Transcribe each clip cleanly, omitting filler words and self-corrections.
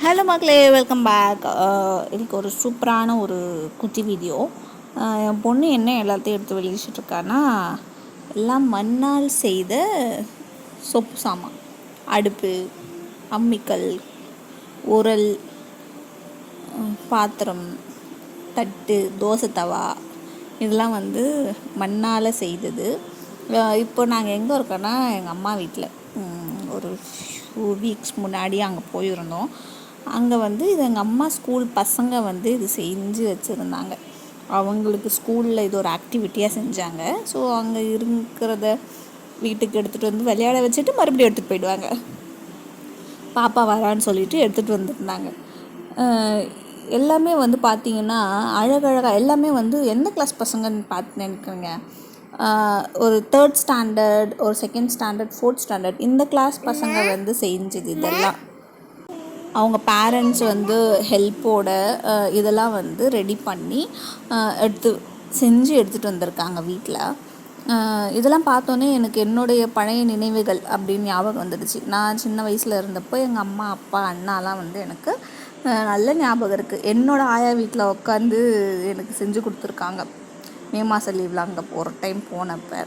Hello மக்களே, welcome back. எனக்கு ஒரு சூப்பரான ஒரு குட்டி வீடியோ. என் பொண்ணு என்ன எல்லாத்தையும் எடுத்து வெளியிட்ருக்கான்னா, எல்லாம் மண்ணால் செய்த சொப்பு சாமான், அடுப்பு, அம்மிக்கல், உரல், பாத்திரம், தட்டு, தோசை தவா, இதெல்லாம் மண்ணால் செய்தது. இப்போ நாங்கள் எங்கே இருக்கோன்னா எங்கள் அம்மா வீட்டில் ஒரு 2 வீக்ஸ் முன்னாடி அங்கே போயிருந்தோம். அங்கே இது எங்கள் அம்மா ஸ்கூல் பசங்க இது செஞ்சு வச்சுருந்தாங்க. அவங்களுக்கு ஸ்கூலில் இது ஒரு ஆக்டிவிட்டியாக செஞ்சாங்க. ஸோ அங்கே இருக்கிறத வீட்டுக்கு எடுத்துகிட்டு விளையாட வச்சுட்டு மறுபடியும் எடுத்துகிட்டு போயிடுவாங்க. பாப்பா வரான்னு சொல்லிட்டு எடுத்துகிட்டு வந்துருந்தாங்க. எல்லாமே பார்த்திங்கன்னா அழகழகாக எல்லாமே எந்த கிளாஸ் பசங்கன்னு பார்த்து நினைக்கிறீங்க? ஒரு 3rd ஸ்டாண்டர்ட், ஒரு 2nd ஸ்டாண்டர்ட், 4th ஸ்டாண்டர்ட் இந்த கிளாஸ் பசங்க செஞ்சது. இதெல்லாம் அவங்க பேரண்ட்ஸ் ஹெல்ப்போட இதெல்லாம் ரெடி பண்ணி செஞ்சு எடுத்துகிட்டு வந்திருக்காங்க வீட்டில். இதெல்லாம் பார்த்தோன்னே எனக்கு என்னுடைய பழைய நினைவுகள் அப்படின்னு ஞாபகம் வந்துடுச்சு. நான் சின்ன வயசில் இருந்தப்போ எங்கள் அம்மா, அப்பா, அண்ணாலாம் எனக்கு நல்ல ஞாபகம் இருக்குது. என்னோடய ஆயா வீட்டில் உட்காந்து எனக்கு செஞ்சு கொடுத்துருக்காங்க. மே மாத லீவில் அங்கே போகிற டைம் போனப்போ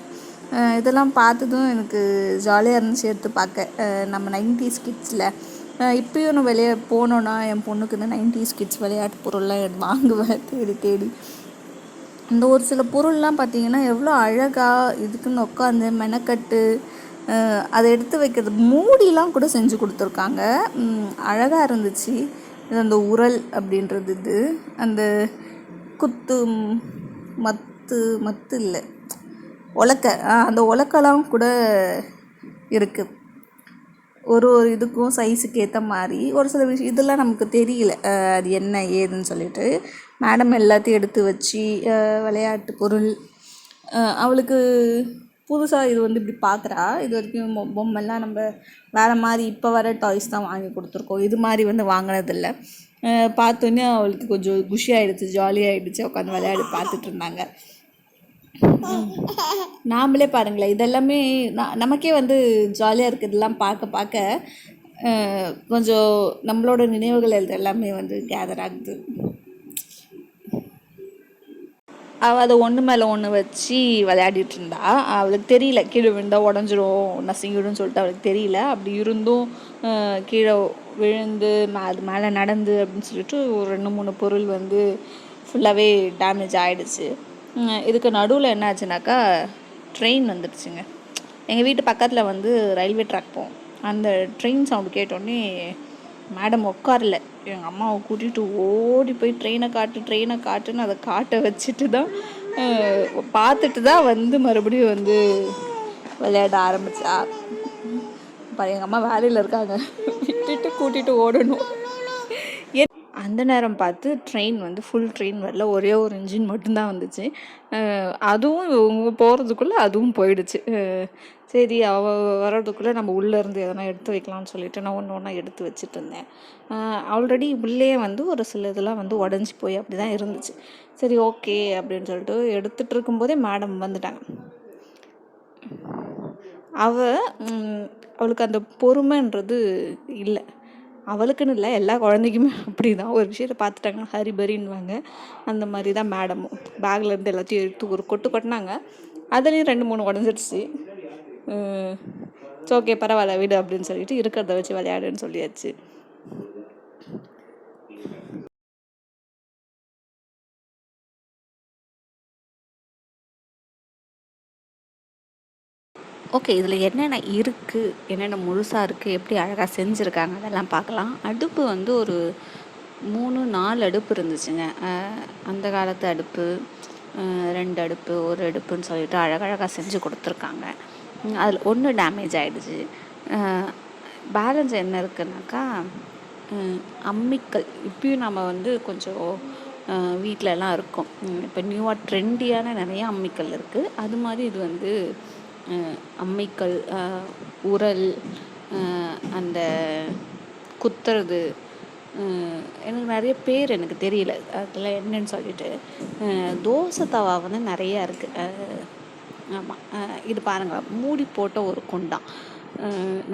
இதெல்லாம் பார்த்ததும் எனக்கு ஜாலியாக இருந்துச்சு எடுத்து பார்க்க. நம்ம 90s கிட்ஸில் இப்போயும் நான் வெளியே போனோன்னா என் பொண்ணுக்கு 90s கிட்ஸ் விளையாட்டு பொருள்லாம் வாங்குவேன் தேடி தேடி. இந்த ஒரு சில பொருள்லாம் பார்த்திங்கன்னா எவ்வளோ அழகாக இதுக்குன்னு உட்காந்து மெனக்கட்டு அதை எடுத்து வைக்கிறது, மூடிலாம் கூட செஞ்சு கொடுத்துருக்காங்க. அழகாக இருந்துச்சு. இது அந்த உரல் அப்படின்றது, இது அந்த குத்து மத்து இல்லை, உலக்கை, அந்த உலக்கெல்லாம் கூட இருக்குது. ஒரு இதுக்கும் சைஸுக்கு ஏற்ற மாதிரி ஒரு சில விஷயம் இதெல்லாம் நமக்கு தெரியல அது என்ன ஏதுன்னு சொல்லிட்டு மேடம் எல்லாத்தையும் எடுத்து வச்சு விளையாட்டு பொருள் அவளுக்கு புதுசாக இது இப்படி பார்க்குறா. இது வரைக்கும் பொம்மைலாம் நம்ம வேறு மாதிரி இப்போ வர டாய்ஸ் தான் வாங்கி கொடுத்துருக்கோம். இது மாதிரி வாங்கினதில்ல. பார்த்தோன்னே அவளுக்கு கொஞ்சம் குஷியாகிடுச்சு, ஜாலியாகிடுச்சு. உட்காந்து விளையாடி பார்த்துட்டு இருந்தாங்க. நாமளே பாருங்களேன், இதெல்லாமே நமக்கே ஜாலியாக இருக்குது. இதெல்லாம் பார்க்க பார்க்க கொஞ்சம் நம்மளோட நினைவுகள் எல்லாமே கேதர் ஆகுது. அவள் அதை ஒன்று மேலே ஒன்று வச்சு விளையாடிட்டு இருந்தா. அவளுக்கு தெரியல கீழே விழுந்தால் உடஞ்சிரும், நசுங்கிடும் சொல்லிட்டு அவளுக்கு தெரியல. அப்படி இருந்தும் கீழே விழுந்து அது மேலே நடந்து அப்படின்னு சொல்லிட்டு ஒரு 2-3 பொருள் ஃபுல்லாகவே டேமேஜ் ஆகிடுச்சு. இதுக்கு நடுவில் என்ன ஆச்சுனாக்கா, ட்ரெயின் வந்துடுச்சுங்க. எங்கள் வீட்டு பக்கத்தில் ரயில்வே ட்ராக் போகும். அந்த ட்ரெயின் சவுண்டு கேட்டோடனே மேடம் உட்காரல, எங்கள் அம்மாவை கூட்டிகிட்டு ஓடி போய் ட்ரெயினை காட்டுன்னு அதை காட்ட வச்சுட்டு தான் பார்த்துட்டு தான் மறுபடியும் விளையாட ஆரம்பித்தா. எங்கள் அம்மா வேலையில் இருக்காங்க, விட்டுட்டு கூட்டிகிட்டு ஓடணும். அந்த நேரம் பார்த்து ட்ரெயின் ஃபுல் ட்ரெயின் வரல, ஒரே ஒரு இன்ஜின் மட்டும்தான் வந்துச்சு. அதுவும் இவங்க போகிறதுக்குள்ளே அதுவும் போயிடுச்சு. சரி, அவள் வர்றதுக்குள்ளே நம்ம உள்ளேருந்து எதனா எடுத்து வைக்கலாம்னு சொல்லிட்டு நான் ஒன்று ஒன்றா எடுத்து வச்சுட்டு இருந்தேன். ஆல்ரெடி உள்ளே ஒரு சில இதெல்லாம் உடஞ்சி போய் அப்படி தான் இருந்துச்சு. சரி, ஓகே அப்படின்னு சொல்லிட்டு எடுத்துகிட்டு இருக்கும்போதே மேடம் வந்துட்டாங்க. அவளுக்கு அந்த பொறுமைன்றது இல்லை. அவளுக்குன்னு இல்லை, எல்லா குழந்தைக்குமே அப்படி தான். ஒரு விஷயத்தை பார்த்துட்டாங்கன்னா ஹரிபரின்வாங்க. அந்த மாதிரி தான் மேடமும் பேக்லேருந்து எல்லாத்தையும் எடுத்து ஒரு கொட்டினாங்க. அதுலேயும் 2-3 உடஞ்சிடுச்சு. ஓகே, பரவாயில்ல விடு அப்படின்னு சொல்லிட்டு இருக்கிறத வச்சு விளையாடுன்னு சொல்லியாச்சு. ஓகே, இதில் என்னென்ன இருக்குது, என்னென்ன முழுசாக இருக்குது, எப்படி அழகாக செஞ்சுருக்காங்க அதெல்லாம் பார்க்கலாம். அடுப்பு ஒரு 3-4 அடுப்பு இருந்துச்சுங்க. அந்த காலத்து அடுப்பு, 2 அடுப்பு, 1 அடுப்புன்னு சொல்லிட்டு அழகழகாக செஞ்சு கொடுத்துருக்காங்க. அதில் ஒன்று டேமேஜ் ஆகிடுச்சு. பேலன்ஸ் என்ன இருக்குன்னாக்கா, அம்மிக்கல் இப்பயும் நம்ம கொஞ்சம் வீட்டிலலாம் இருக்கும். இப்போ நியூவாக ட்ரெண்டியான நிறைய அம்மிக்கல் இருக்குது. அது மாதிரி இது அம்மிக்கல், உரல், அந்த குத்துறது, எனக்கு நிறைய பேர் எனக்கு தெரியல அதில் என்னன்னு சொல்லிட்டு. தோசை தவா நிறையா இருக்குது. ஆமாம், இது பாருங்கள், மூடி போட்ட ஒரு குண்டான்.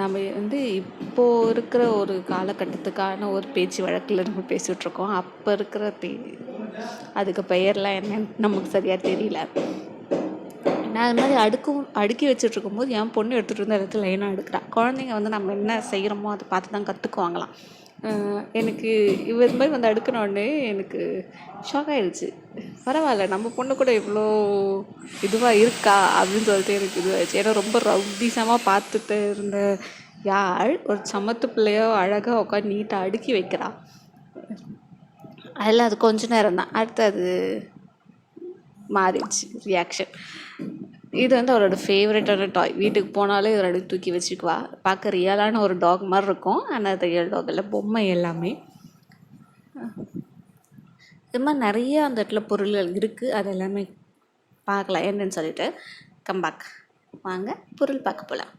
நம்ம வந்து இப்போது இருக்கிற ஒரு காலகட்டத்துக்கான ஒரு பேச்சு வழக்கில் நம்ம பேசிகிட்ருக்கோம். அப்போ இருக்கிற அதுக்கு பெயர்லாம் என்னன்னு நமக்கு சரியாக தெரியல. நான் அது மாதிரி அடுக்கி வச்சுட்ருக்கும்போது என் பொண்ணு எடுத்துகிட்டு வந்து இடத்துல லைனாக எடுக்கிறா. குழந்தைங்க வந்து நம்ம என்ன செய்கிறோமோ அதை பார்த்து தான் கற்றுக்குவாங்களாம். எனக்கு இது மாதிரி வந்து அடுக்கினோடனே எனக்கு ஷாக் ஆகிடுச்சு. பரவாயில்ல, நம்ம பொண்ணு கூட இவ்வளோ இதுவாக இருக்கா அப்படின்னு சொல்லிட்டு எனக்கு இதுவாகிடுச்சு. ஏன்னா ரொம்ப ரவுடிசமாக பார்த்துட்டு இருந்த யாழ் ஒரு சமத்து பிள்ளையோ அழகாக உட்காந்து நீட்டாக அடுக்கி வைக்கிறா. அதில் அது கொஞ்ச நேரம் தான், அடுத்து அது மாறிடுச்சு ரியாக்ஷன். இது வந்து அவரோட ஃபேவரட்டான டாய். வீட்டுக்கு போனாலே இதில் அப்படி தூக்கி வச்சுக்குவா. பார்க்க ரியலான ஒரு டாக் மாதிரி இருக்கும், ஆனால் அது ரியல் டாக் இல்லை, பொம்மை எல்லாமே. இது மாதிரி நிறைய அந்த இடத்துல பொருள்கள் இருக்குது. அது எல்லாமே பார்க்கலாம் என்னன்னு சொல்லிட்டு கம்பேக் வாங்க பொருள் பார்க்க போகலாம்.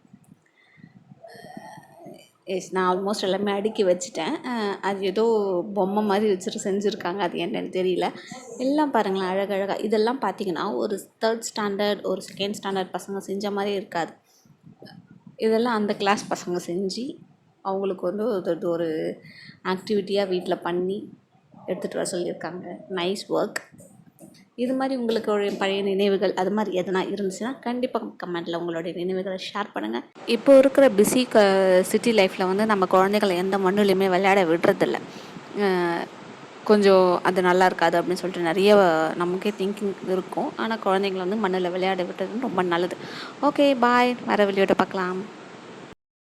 நான் ஆல்மோஸ்ட் எல்லாமே அடுக்கி வச்சுட்டேன். அது ஏதோ பொம்மை மாதிரி வச்சுட்டு செஞ்சுருக்காங்க, அது என்னென்னு தெரியல. எல்லாம் பாருங்களேன் அழகழகாக. இதெல்லாம் பார்த்திங்கன்னா ஒரு 3rd ஸ்டாண்டர்ட் ஒரு 2nd ஸ்டாண்டர்ட் பசங்க செஞ்ச மாதிரி இருக்காது. இதெல்லாம் அந்த கிளாஸ் பசங்க செஞ்சு அவங்களுக்கு வந்து ஒரு ஆக்டிவிட்டியாக வீட்டில் பண்ணி எடுத்துகிட்டு வர சொல்லியிருக்காங்க. Nice work. இது மாதிரி உங்களுக்கு ஒரு பழைய நினைவுகள் அது மாதிரி எதனா இருந்துச்சுன்னா கண்டிப்பாக கமெண்ட்டில் உங்களுடைய நினைவுகளை ஷேர் பண்ணுங்கள். இப்போ இருக்கிற பிஸி சிட்டி லைஃப்பில் வந்து நம்ம குழந்தைகளை எந்த மண்ணுலையுமே விளையாட விடுறதில்ல. கொஞ்சம் அது நல்லா இருக்காது அப்படின்னு சொல்லிட்டு நிறைய நமக்கே திங்கிங் இருக்கும். ஆனால் குழந்தைங்களை வந்து மண்ணில் விளையாட விட்டது ரொம்ப நல்லது. ஓகே, பாய். வர வீடியோட பார்க்கலாம்.